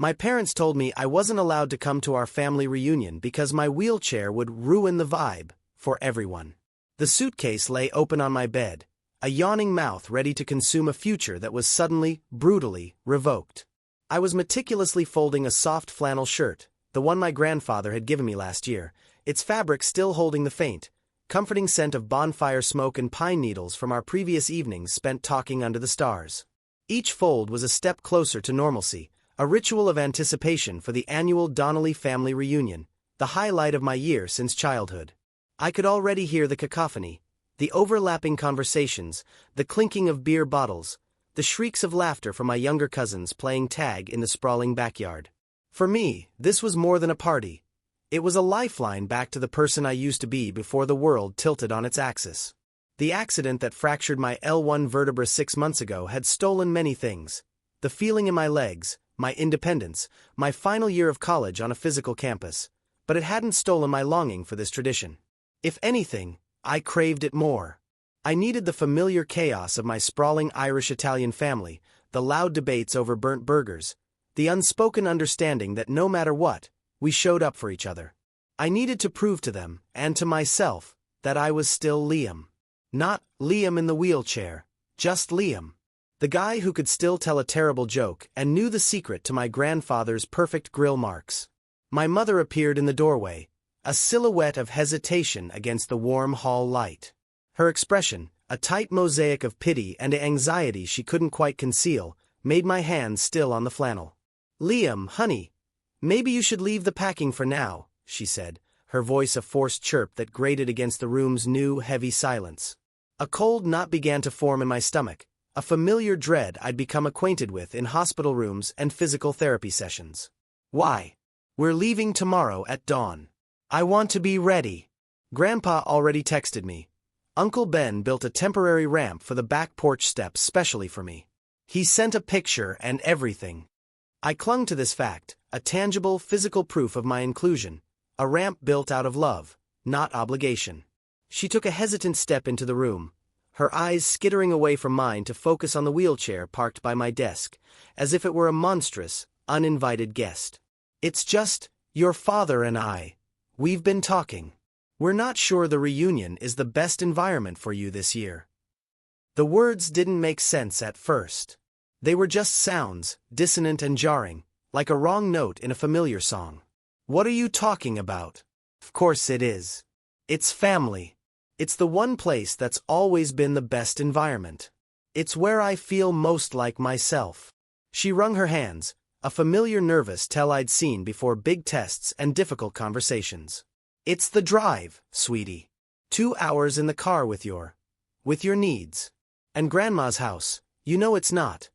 My parents told me I wasn't allowed to come to our family reunion because my wheelchair would ruin the vibe for everyone. The suitcase lay open on my bed, a yawning mouth ready to consume a future that was suddenly, brutally, revoked. I was meticulously folding a soft flannel shirt, the one my grandfather had given me last year, its fabric still holding the faint, comforting scent of bonfire smoke and pine needles from our previous evenings spent talking under the stars. Each fold was a step closer to normalcy, a ritual of anticipation for the annual Donnelly family reunion, the highlight of my year since childhood. I could already hear the cacophony, the overlapping conversations, the clinking of beer bottles, the shrieks of laughter from my younger cousins playing tag in the sprawling backyard. For me, this was more than a party. It was a lifeline back to the person I used to be before the world tilted on its axis. The accident that fractured my L1 vertebra 6 months ago had stolen many things. The feeling in my legs, my independence, my final year of college on a physical campus. But it hadn't stolen my longing for this tradition. If anything, I craved it more. I needed the familiar chaos of my sprawling Irish-Italian family, the loud debates over burnt burgers, the unspoken understanding that no matter what, we showed up for each other. I needed to prove to them, and to myself, that I was still Liam. Not Liam in the wheelchair, just Liam. The guy who could still tell a terrible joke and knew the secret to my grandfather's perfect grill marks. My mother appeared in the doorway, a silhouette of hesitation against the warm hall light. Her expression, a tight mosaic of pity and anxiety she couldn't quite conceal, made my hands still on the flannel. "Liam, honey, maybe you should leave the packing for now," she said, her voice a forced chirp that grated against the room's new, heavy silence. A cold knot began to form in my stomach, a familiar dread I'd become acquainted with in hospital rooms and physical therapy sessions. "Why? We're leaving tomorrow at dawn. I want to be ready." Grandpa already texted me. Uncle Ben built a temporary ramp for the back porch steps specially for me. He sent a picture and everything. I clung to this fact, a tangible physical proof of my inclusion, a ramp built out of love, not obligation. She took a hesitant step into the room, her eyes skittering away from mine to focus on the wheelchair parked by my desk, as if it were a monstrous, uninvited guest. "It's just, your father and I. We've been talking. We're not sure the reunion is the best environment for you this year." The words didn't make sense at first. They were just sounds, dissonant and jarring, like a wrong note in a familiar song. "What are you talking about?" "Of course it is. It's family. It's the one place that's always been the best environment. It's where I feel most like myself." She wrung her hands, a familiar nervous tell I'd seen before big tests and difficult conversations. "It's the drive, sweetie. 2 hours in the car with your needs. And Grandma's house, you know it's not.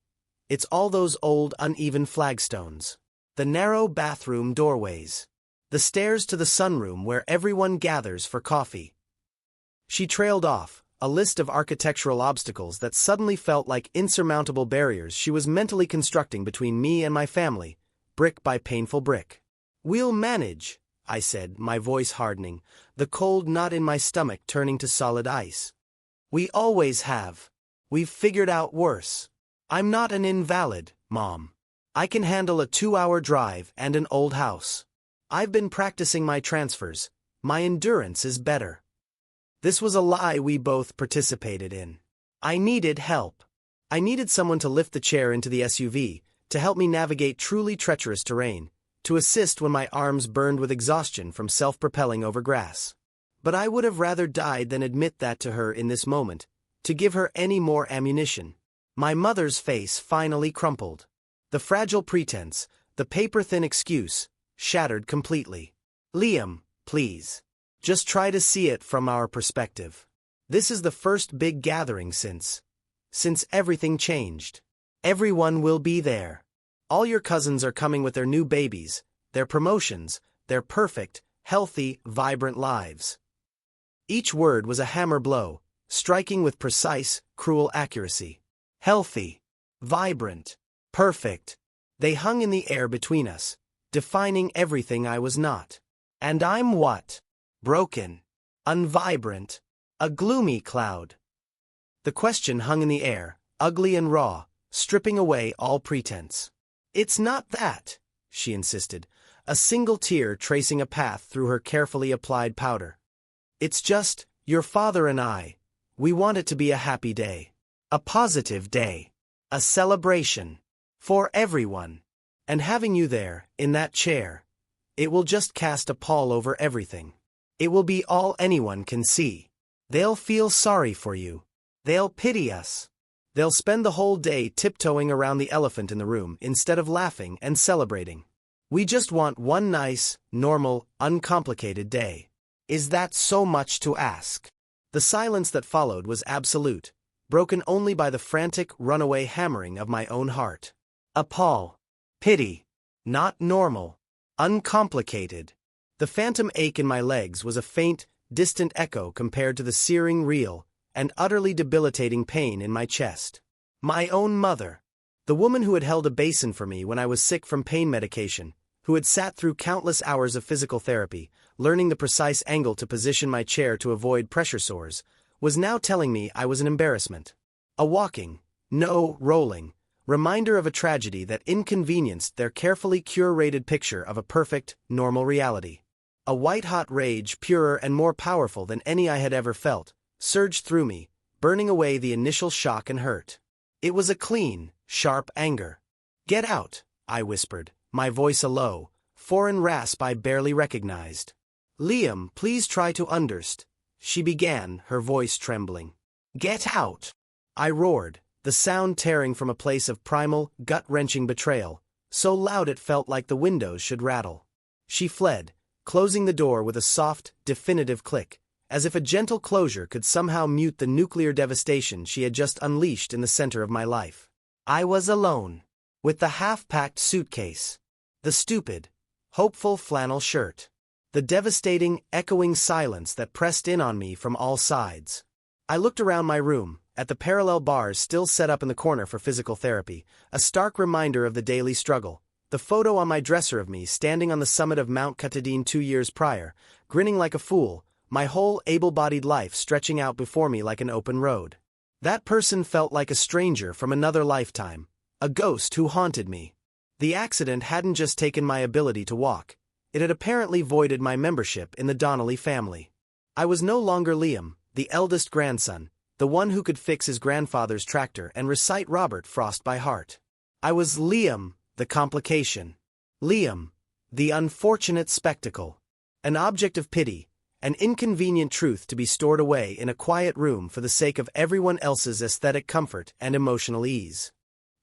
It's all those old uneven flagstones. The narrow bathroom doorways. The stairs to the sunroom where everyone gathers for coffee." She trailed off, a list of architectural obstacles that suddenly felt like insurmountable barriers she was mentally constructing between me and my family, brick by painful brick. "We'll manage," I said, my voice hardening, the cold knot in my stomach turning to solid ice. "We always have. We've figured out worse. I'm not an invalid, Mom. I can handle a 2-hour drive and an old house. I've been practicing my transfers. My endurance is better." This was a lie we both participated in. I needed help. I needed someone to lift the chair into the SUV, to help me navigate truly treacherous terrain, to assist when my arms burned with exhaustion from self-propelling over grass. But I would have rather died than admit that to her in this moment, to give her any more ammunition. My mother's face finally crumpled. The fragile pretense, the paper-thin excuse, shattered completely. "Liam, please. Just try to see it from our perspective. This is the first big gathering since everything changed. Everyone will be there. All your cousins are coming with their new babies, their promotions, their perfect, healthy, vibrant lives." Each word was a hammer blow, striking with precise, cruel accuracy. Healthy, vibrant, perfect. They hung in the air between us, defining everything I was not. And I'm what? Broken, unvibrant, a gloomy cloud. The question hung in the air, ugly and raw, stripping away all pretense. "It's not that," she insisted, a single tear tracing a path through her carefully applied powder. "It's just, your father and I. We want it to be a happy day. A positive day. A celebration. For everyone. And having you there, in that chair, it will just cast a pall over everything. It will be all anyone can see. They'll feel sorry for you. They'll pity us. They'll spend the whole day tiptoeing around the elephant in the room instead of laughing and celebrating. We just want one nice, normal, uncomplicated day. Is that so much to ask?" The silence that followed was absolute, broken only by the frantic, runaway hammering of my own heart. Appall. Pity. Not normal. Uncomplicated. The phantom ache in my legs was a faint, distant echo compared to the searing, real, and utterly debilitating pain in my chest. My own mother. The woman who had held a basin for me when I was sick from pain medication, who had sat through countless hours of physical therapy, learning the precise angle to position my chair to avoid pressure sores, was now telling me I was an embarrassment. A walking, no, rolling, reminder of a tragedy that inconvenienced their carefully curated picture of a perfect, normal reality. A white-hot rage, purer and more powerful than any I had ever felt, surged through me, burning away the initial shock and hurt. It was a clean, sharp anger. "Get out," I whispered, my voice a low, foreign rasp I barely recognized. "Liam, please try to understand," she began, her voice trembling. "Get out," I roared, the sound tearing from a place of primal, gut-wrenching betrayal, so loud it felt like the windows should rattle. She fled, closing the door with a soft, definitive click, as if a gentle closure could somehow mute the nuclear devastation she had just unleashed in the center of my life. I was alone, with the half-packed suitcase, the stupid, hopeful flannel shirt, the devastating, echoing silence that pressed in on me from all sides. I looked around my room, at the parallel bars still set up in the corner for physical therapy, a stark reminder of the daily struggle, the photo on my dresser of me standing on the summit of Mount Katahdin 2 years prior, grinning like a fool, my whole able-bodied life stretching out before me like an open road. That person felt like a stranger from another lifetime, a ghost who haunted me. The accident hadn't just taken my ability to walk, it had apparently voided my membership in the Donnelly family. I was no longer Liam, the eldest grandson, the one who could fix his grandfather's tractor and recite Robert Frost by heart. I was Liam, the complication. Liam, the unfortunate spectacle. An object of pity, an inconvenient truth to be stored away in a quiet room for the sake of everyone else's aesthetic comfort and emotional ease.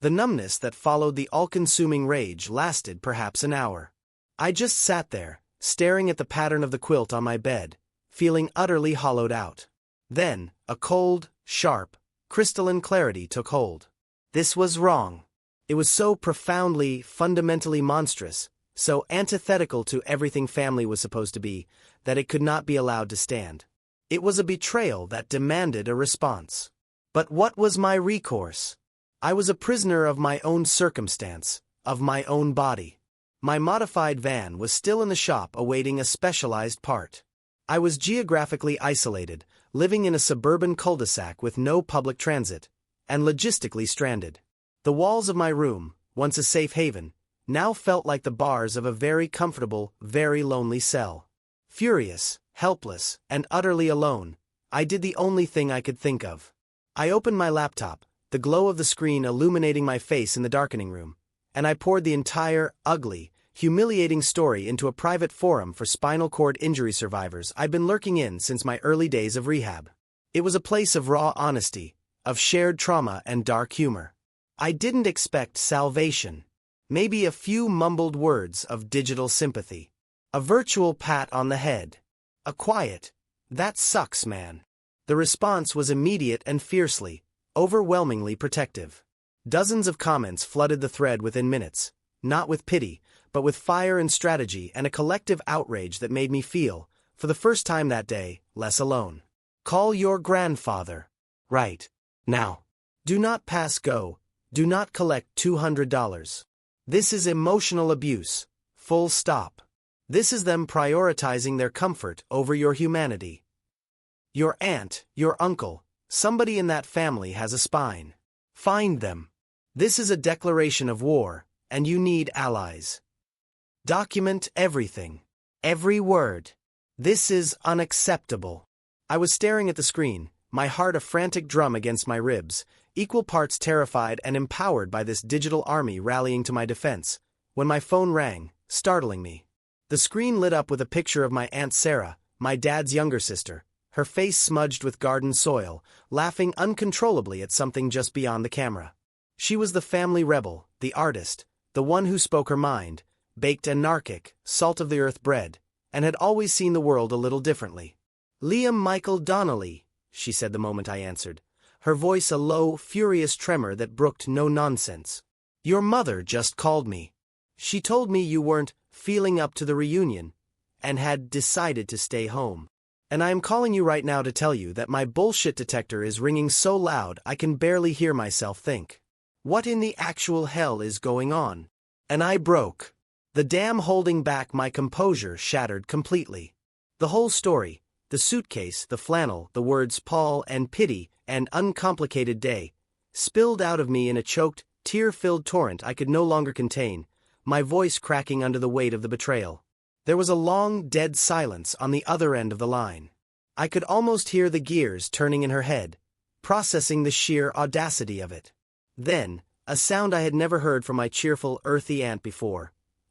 The numbness that followed the all-consuming rage lasted perhaps an hour. I just sat there, staring at the pattern of the quilt on my bed, feeling utterly hollowed out. Then, a cold, sharp, crystalline clarity took hold. This was wrong. It was so profoundly, fundamentally monstrous, so antithetical to everything family was supposed to be, that it could not be allowed to stand. It was a betrayal that demanded a response. But what was my recourse? I was a prisoner of my own circumstance, of my own body. My modified van was still in the shop awaiting a specialized part. I was geographically isolated, living in a suburban cul-de-sac with no public transit, and logistically stranded. The walls of my room, once a safe haven, now felt like the bars of a very comfortable, very lonely cell. Furious, helpless, and utterly alone, I did the only thing I could think of. I opened my laptop, the glow of the screen illuminating my face in the darkening room, and I poured the entire, ugly, humiliating story into a private forum for spinal cord injury survivors I'd been lurking in since my early days of rehab. It was a place of raw honesty, of shared trauma and dark humor. I didn't expect salvation. Maybe a few mumbled words of digital sympathy. A virtual pat on the head. A quiet, "That sucks, man." The response was immediate and fiercely, overwhelmingly protective. Dozens of comments flooded the thread within minutes, not with pity, but with fire and strategy and a collective outrage that made me feel, for the first time that day, less alone. Call your grandfather. Right. Now. Do not pass go. Do not collect $200. This is emotional abuse. Full stop. This is them prioritizing their comfort over your humanity. Your aunt, your uncle, somebody in that family has a spine. Find them. This is a declaration of war, and you need allies. Document everything. Every word. This is unacceptable. I was staring at the screen, my heart a frantic drum against my ribs, equal parts terrified and empowered by this digital army rallying to my defense, when my phone rang, startling me. The screen lit up with a picture of my Aunt Sarah, my dad's younger sister, her face smudged with garden soil, laughing uncontrollably at something just beyond the camera. She was the family rebel, the artist, the one who spoke her mind, baked anarchic, salt-of-the-earth bread, and had always seen the world a little differently. "Liam Michael Donnelly," she said the moment I answered, her voice a low, furious tremor that brooked no nonsense. "Your mother just called me. She told me you weren't feeling up to the reunion, and had decided to stay home. And I am calling you right now to tell you that my bullshit detector is ringing so loud I can barely hear myself think. What in the actual hell is going on?" And I broke. The dam holding back my composure shattered completely. The whole story, the suitcase, the flannel, the words Paul and pity and uncomplicated day, spilled out of me in a choked, tear-filled torrent I could no longer contain, my voice cracking under the weight of the betrayal. There was a long, dead silence on the other end of the line. I could almost hear the gears turning in her head, processing the sheer audacity of it. Then, a sound I had never heard from my cheerful, earthy aunt before.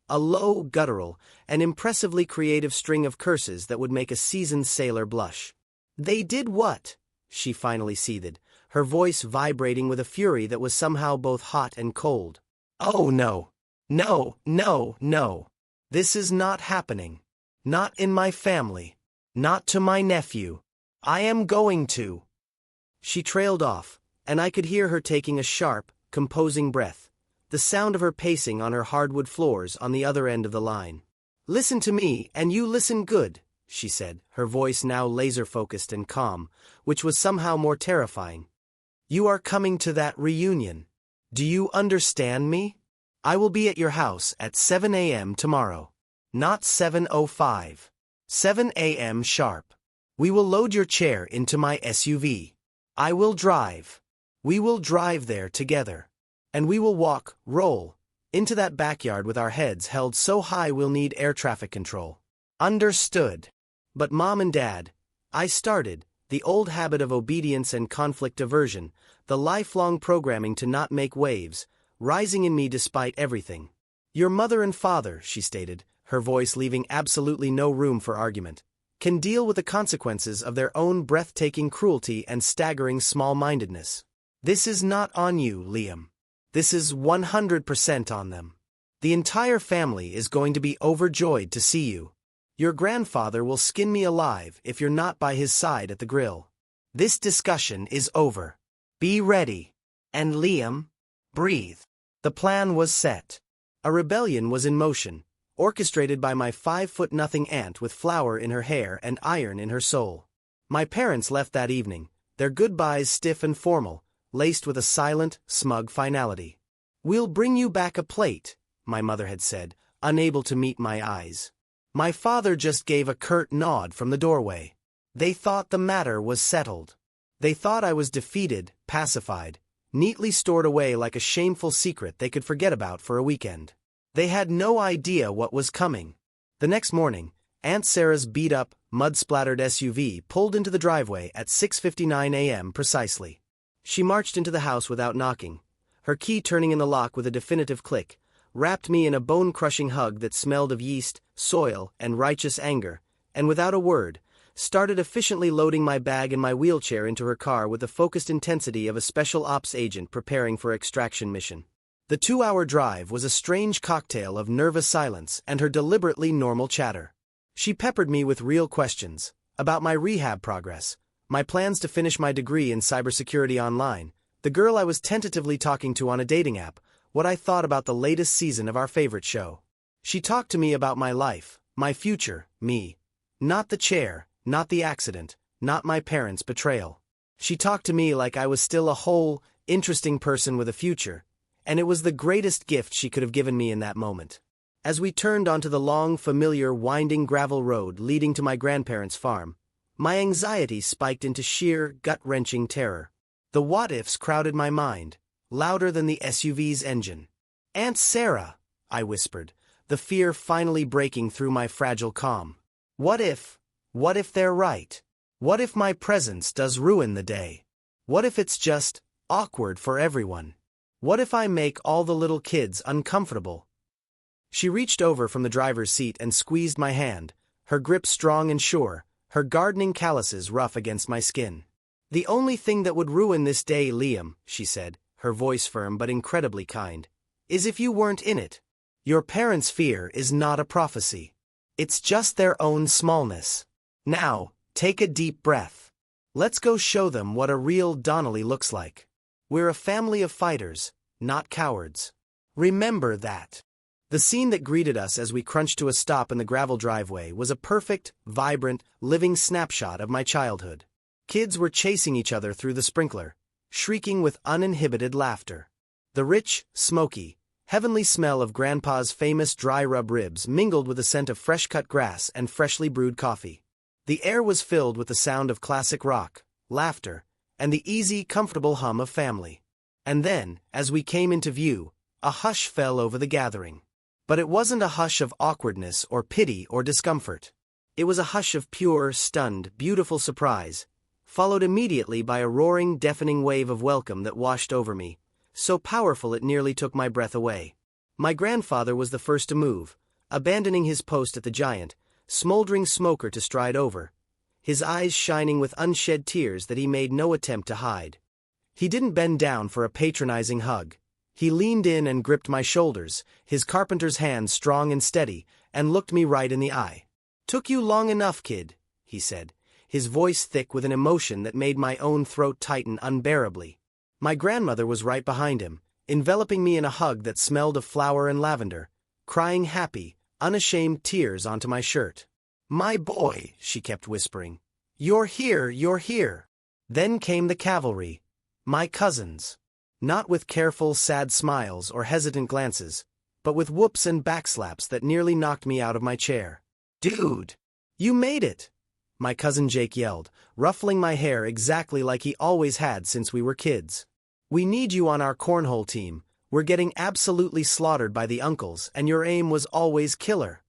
A low, guttural, and impressively creative string of curses that would make a seasoned sailor blush. "They did what?" she finally seethed, her voice vibrating with a fury that was somehow both hot and cold. "Oh no. No, no, no. This is not happening. Not in my family. Not to my nephew. I am going to." She trailed off, and I could hear her taking a sharp, composing breath, the sound of her pacing on her hardwood floors on the other end of the line. "Listen to me, and you listen good," she said, her voice now laser-focused and calm, which was somehow more terrifying. "You are coming to that reunion. Do you understand me? I will be at your house at 7 a.m. tomorrow. Not 7:05. 7 a.m. sharp. We will load your chair into my SUV. I will drive. We will drive there together. And we will roll, into that backyard with our heads held so high we'll need air traffic control. Understood." But Mom and Dad, I started, the old habit of obedience and conflict aversion, the lifelong programming to not make waves, rising in me despite everything. "Your mother and father," she stated, her voice leaving absolutely no room for argument, "can deal with the consequences of their own breathtaking cruelty and staggering small-mindedness. This is not on you, Liam. This is 100% on them. The entire family is going to be overjoyed to see you. Your grandfather will skin me alive if you're not by his side at the grill. This discussion is over. Be ready. And Liam, breathe." The plan was set. A rebellion was in motion, orchestrated by my 5'0" aunt with flour in her hair and iron in her soul. My parents left that evening, their goodbyes stiff and formal, laced with a silent, smug finality. "We'll bring you back a plate," my mother had said, unable to meet my eyes. My father just gave a curt nod from the doorway. They thought the matter was settled. They thought I was defeated, pacified, neatly stored away like a shameful secret they could forget about for a weekend. They had no idea what was coming. The next morning, Aunt Sarah's beat-up, mud-splattered SUV pulled into the driveway at 6:59 a.m. precisely. She marched into the house without knocking, her key turning in the lock with a definitive click, wrapped me in a bone-crushing hug that smelled of yeast, soil, and righteous anger, and without a word, started efficiently loading my bag and my wheelchair into her car with the focused intensity of a special ops agent preparing for extraction mission. The 2-hour drive was a strange cocktail of nervous silence and her deliberately normal chatter. She peppered me with real questions, about my rehab progress, my plans to finish my degree in cybersecurity online, the girl I was tentatively talking to on a dating app, what I thought about the latest season of our favorite show. She talked to me about my life, my future, me. Not the chair, not the accident, not my parents' betrayal. She talked to me like I was still a whole, interesting person with a future, and it was the greatest gift she could have given me in that moment. As we turned onto the long, familiar, winding gravel road leading to my grandparents' farm, my anxiety spiked into sheer, gut-wrenching terror. The what-ifs crowded my mind, louder than the SUV's engine. "Aunt Sarah," I whispered, the fear finally breaking through my fragile calm. What if they're right? What if my presence does ruin the day? What if it's just awkward for everyone? What if I make all the little kids uncomfortable? She reached over from the driver's seat and squeezed my hand, her grip strong and sure, her gardening calluses rough against my skin. The only thing that would ruin this day, Liam, she said, her voice firm but incredibly kind, is if you weren't in it. Your parents' fear is not a prophecy. It's just their own smallness. Now, take a deep breath. Let's go show them what a real Donnelly looks like. We're a family of fighters, not cowards. Remember that. The scene that greeted us as we crunched to a stop in the gravel driveway was a perfect, vibrant, living snapshot of my childhood. Kids were chasing each other through the sprinkler, shrieking with uninhibited laughter. The rich, smoky, heavenly smell of Grandpa's famous dry rub ribs mingled with the scent of fresh-cut grass and freshly brewed coffee. The air was filled with the sound of classic rock, laughter, and the easy, comfortable hum of family. And then, as we came into view, a hush fell over the gathering. But it wasn't a hush of awkwardness or pity or discomfort. It was a hush of pure, stunned, beautiful surprise, followed immediately by a roaring, deafening wave of welcome that washed over me, so powerful it nearly took my breath away. My grandfather was the first to move, abandoning his post at the giant, smoldering smoker to stride over, his eyes shining with unshed tears that he made no attempt to hide. He didn't bend down for a patronizing hug. He leaned in and gripped my shoulders, his carpenter's hand strong and steady, and looked me right in the eye. "Took you long enough, kid," he said, his voice thick with an emotion that made my own throat tighten unbearably. My grandmother was right behind him, enveloping me in a hug that smelled of flower and lavender, crying happy, unashamed tears onto my shirt. "My boy," she kept whispering. "You're here, you're here." Then came the cavalry, my cousins. Not with careful, sad smiles or hesitant glances, but with whoops and backslaps that nearly knocked me out of my chair. "Dude, you made it!" my cousin Jake yelled, ruffling my hair exactly like he always had since we were kids. "We need you on our cornhole team. We're getting absolutely slaughtered by the uncles, and your aim was always killer."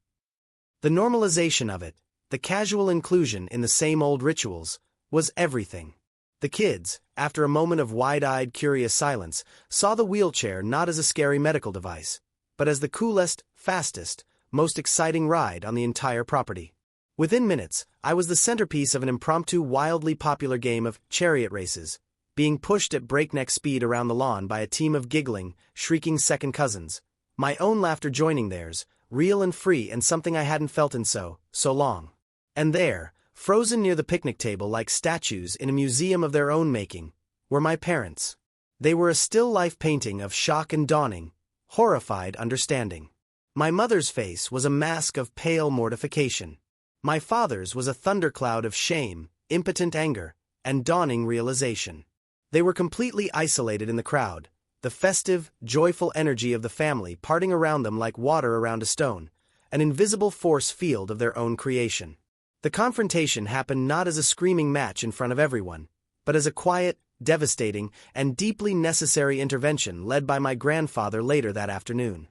The normalization of it, the casual inclusion in the same old rituals, was everything. The kids, after a moment of wide-eyed, curious silence, saw the wheelchair not as a scary medical device, but as the coolest, fastest, most exciting ride on the entire property. Within minutes, I was the centerpiece of an impromptu, wildly popular game of chariot races, being pushed at breakneck speed around the lawn by a team of giggling, shrieking second cousins, my own laughter joining theirs, real and free and something I hadn't felt in so long. And there, frozen near the picnic table like statues in a museum of their own making, were my parents. They were a still-life painting of shock and dawning, horrified understanding. My mother's face was a mask of pale mortification. My father's was a thundercloud of shame, impotent anger, and dawning realization. They were completely isolated in the crowd, the festive, joyful energy of the family parting around them like water around a stone, an invisible force field of their own creation. The confrontation happened not as a screaming match in front of everyone, but as a quiet, devastating, and deeply necessary intervention led by my grandfather later that afternoon.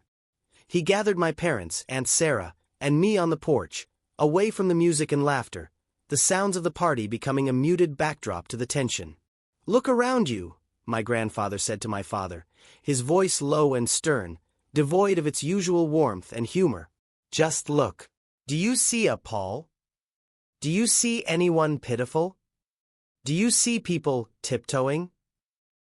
He gathered my parents, Aunt Sarah, and me on the porch, away from the music and laughter, the sounds of the party becoming a muted backdrop to the tension. "Look around you," my grandfather said to my father, his voice low and stern, devoid of its usual warmth and humor. "Just look. Do you see a Paul? Do you see anyone pitiful? Do you see people tiptoeing?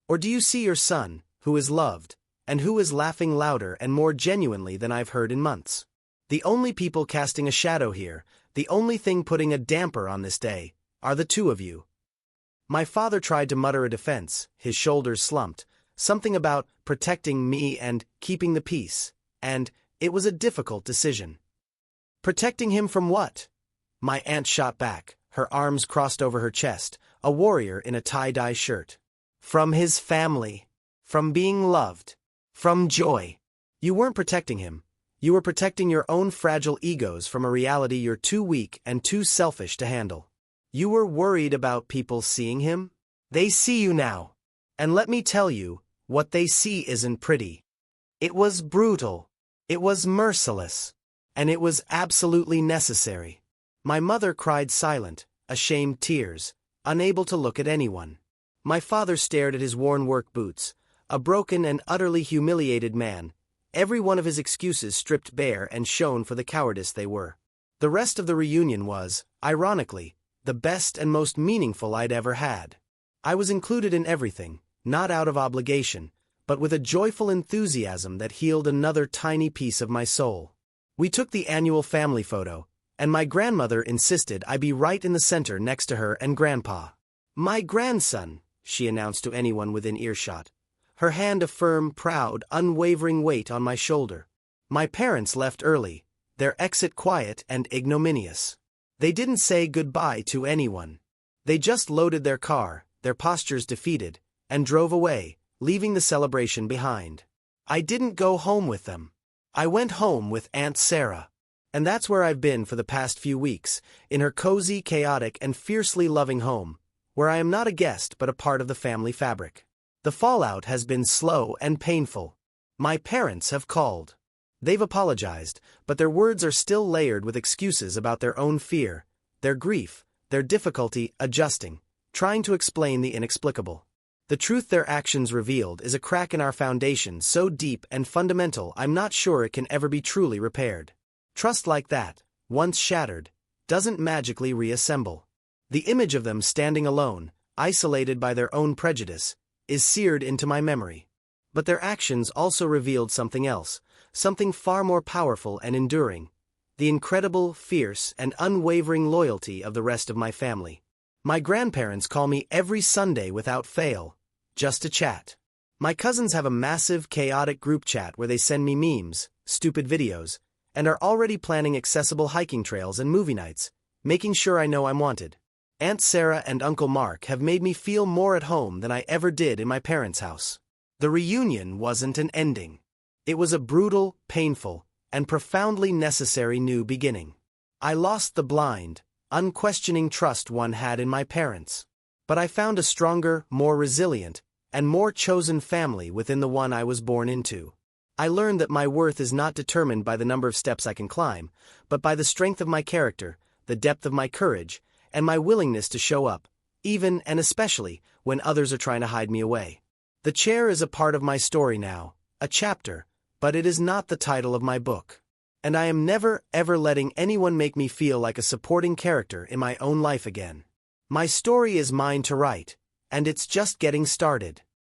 Or do you see your son, who is loved, and who is laughing louder and more genuinely than I've heard in months? The only people casting a shadow here, the only thing putting a damper on this day, are the two of you." My father tried to mutter a defense, his shoulders slumped, something about protecting me and keeping the peace, and it was a difficult decision. Protecting him from what? My aunt shot back, her arms crossed over her chest, a warrior in a tie-dye shirt. "From his family. From being loved. From joy." You weren't protecting him. You were protecting your own fragile egos from a reality you're too weak and too selfish to handle. You were worried about people seeing him? They see you now. And let me tell you, what they see isn't pretty. It was brutal. It was merciless. And it was absolutely necessary. My mother cried silent, ashamed tears, unable to look at anyone. My father stared at his worn work boots, a broken and utterly humiliated man, every one of his excuses stripped bare and shown for the cowardice they were. The rest of the reunion was, ironically, the best and most meaningful I'd ever had. I was included in everything, not out of obligation, but with a joyful enthusiasm that healed another tiny piece of my soul. We took the annual family photo, and my grandmother insisted I be right in the center next to her and Grandpa. "My grandson," she announced to anyone within earshot, her hand a firm, proud, unwavering weight on my shoulder. My parents left early, their exit quiet and ignominious. They didn't say goodbye to anyone. They just loaded their car, their postures defeated, and drove away, leaving the celebration behind. I didn't go home with them. I went home with Aunt Sarah. And that's where I've been for the past few weeks, in her cozy, chaotic, and fiercely loving home, where I am not a guest but a part of the family fabric. The fallout has been slow and painful. My parents have called. They've apologized, but their words are still layered with excuses about their own fear, their grief, their difficulty adjusting, trying to explain the inexplicable. The truth their actions revealed is a crack in our foundation so deep and fundamental I'm not sure it can ever be truly repaired. Trust like that, once shattered, doesn't magically reassemble. The image of them standing alone, isolated by their own prejudice, is seared into my memory. But their actions also revealed something else, something far more powerful and enduring: the incredible, fierce, and unwavering loyalty of the rest of my family. My grandparents call me every Sunday without fail, just to chat. My cousins have a massive, chaotic group chat where they send me memes, stupid videos, and are already planning accessible hiking trails and movie nights, making sure I know I'm wanted. Aunt Sarah and Uncle Mark have made me feel more at home than I ever did in my parents' house. The reunion wasn't an ending. It was a brutal, painful, and profoundly necessary new beginning. I lost the blind, unquestioning trust one had in my parents. But I found a stronger, more resilient, and more chosen family within the one I was born into. I learned that my worth is not determined by the number of steps I can climb, but by the strength of my character, the depth of my courage, and my willingness to show up, even and especially when others are trying to hide me away. The chair is a part of my story now, a chapter, but it is not the title of my book. And I am never, ever letting anyone make me feel like a supporting character in my own life again. My story is mine to write, and it's just getting started.